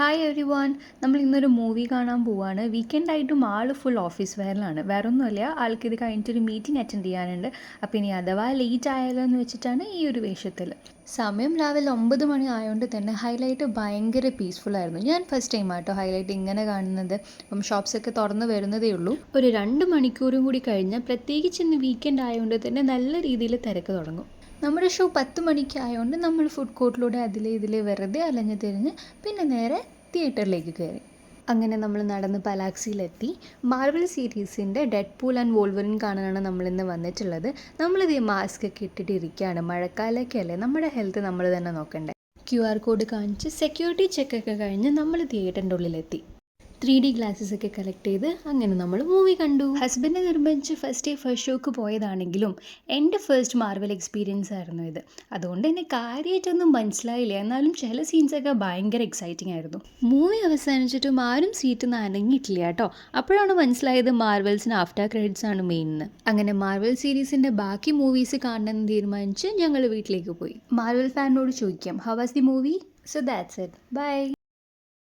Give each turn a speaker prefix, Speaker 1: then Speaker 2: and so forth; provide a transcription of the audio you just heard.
Speaker 1: Hi every one. നമ്മൾ ഇന്നൊരു movie കാണാൻ പോവാണ്. വീക്കെൻഡായിട്ടും ആൾ ഫുൾ ഓഫീസ് വെയറിലാണ്. വേറൊന്നുമല്ല, ആൾക്ക് ഇത് കഴിഞ്ഞിട്ടൊരു മീറ്റിംഗ് അറ്റൻഡ് ചെയ്യാനുണ്ട്. അപ്പോൾ ഇനി അഥവാ ലേറ്റ് ആയാലോ എന്ന് വെച്ചിട്ടാണ് ഈ ഒരു വേഷത്തിൽ. സമയം രാവിലെ 9 മണി ആയതുകൊണ്ട് തന്നെ ഹൈലൈറ്റ് ഭയങ്കര പീസ്ഫുള്ളായിരുന്നു. ഞാൻ ഫസ്റ്റ് ടൈം ആട്ടോ ഹൈലൈറ്റ് ഇങ്ങനെ കാണുന്നത്. അപ്പം ഷോപ്സൊക്കെ തുറന്ന് വരുന്നതേ ഉള്ളൂ. ഒരു 2 മണിക്കൂറും കൂടി കഴിഞ്ഞാൽ, പ്രത്യേകിച്ച് ഇന്ന് വീക്കെൻഡ് ആയതുകൊണ്ട് തന്നെ നല്ല രീതിയിൽ തിരക്ക് തുടങ്ങും. നമ്മുടെ ഷോ 10 മണിക്ക് ആയതുകൊണ്ട് നമ്മൾ ഫുഡ് കോർട്ടിലൂടെ ഇതിലെ വെറുതെ അലഞ്ഞ് തിരിഞ്ഞ് പിന്നെ നേരെ തിയേറ്ററിലേക്ക് കയറി. അങ്ങനെ നമ്മൾ നടന്ന് പലാക്സിയിലെത്തി. മാർവൽ സീരീസിൻ്റെ ഡെഡ് പൂൾ ആൻഡ് വോൾവറിൻ കാണാനാണ് നമ്മളിന്ന് വന്നിട്ടുള്ളത്. നമ്മളിത് മാസ്ക് ഒക്കെ ഇട്ടിട്ട് ഇരിക്കുകയാണ്. മഴക്കാലമൊക്കെ അല്ലേ, നമ്മുടെ ഹെൽത്ത് നമ്മൾ തന്നെ നോക്കണ്ടേ. QR കോഡ് കാണിച്ച് സെക്യൂരിറ്റി ചെക്കൊക്കെ കഴിഞ്ഞ് നമ്മൾ തിയേറ്ററിൻ്റെ ഉള്ളിലെത്തി. 3D ഗ്ലാസ്സസ് ഒക്കെ കളക്ട് ചെയ്ത് അങ്ങനെ നമ്മൾ മൂവി കണ്ടു. ഹസ്ബൻഡ് നിർബന്ധിച്ച് ഫസ്റ്റ് ഷോക്ക് പോയതാണെങ്കിലും എൻ്റെ ഫസ്റ്റ് മാർവൽ എക്സ്പീരിയൻസ് ആയിരുന്നു ഇത്. അതുകൊണ്ട് തന്നെ കാര്യമായിട്ടൊന്നും മനസ്സിലായില്ല. എന്നാലും ചില സീൻസൊക്കെ ഭയങ്കര എക്സൈറ്റിംഗ് ആയിരുന്നു. മൂവി അവസാനിച്ചിട്ടും ആരും സീറ്റിൽ നിന്ന് അനങ്ങിയിട്ടില്ല കേട്ടോ. അപ്പോഴാണ് മനസ്സിലായത് മാർവൽസിന് ആഫ്റ്റർ ക്രെഡിറ്റ്സ് ആണ് മെയിൻ എന്ന്. അങ്ങനെ മാർവൽ സീരീസിൻ്റെ ബാക്കി മൂവീസ് കാണണമെന്ന് തീരുമാനിച്ച് ഞങ്ങൾ വീട്ടിലേക്ക് പോയി. മാർവൽ ഫാനിനോട് ചോദിക്കാം, how was the movie? So that's it. By.